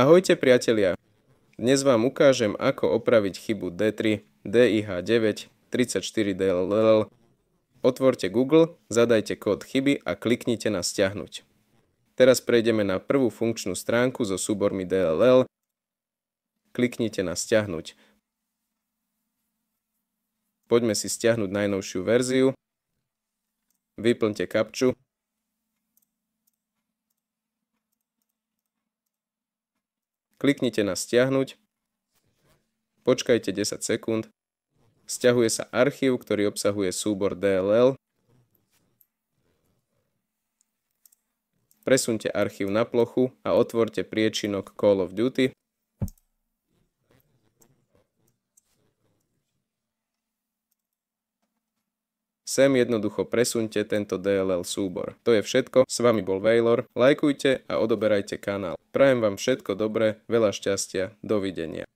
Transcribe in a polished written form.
Ahojte priatelia, dnes vám ukážem, ako opraviť chybu D3, DIH9, 34DLL. Otvorte Google, zadajte kód chyby a kliknite na stiahnuť. Teraz prejdeme na prvú funkčnú stránku so súbormi DLL. Kliknite na stiahnuť. Poďme si stiahnuť najnovšiu verziu. Vyplňte kapču. Kliknite na stiahnuť. Počkajte 10 sekúnd. Sťahuje sa archív, ktorý obsahuje súbor DLL. Presuňte archív na plochu a otvorte priečinok Call of Duty. Sem jednoducho presuňte tento DLL súbor. To je všetko, s vami bol Wailor, lajkujte a odoberajte kanál. Prajem vám všetko dobré, veľa šťastia, dovidenia.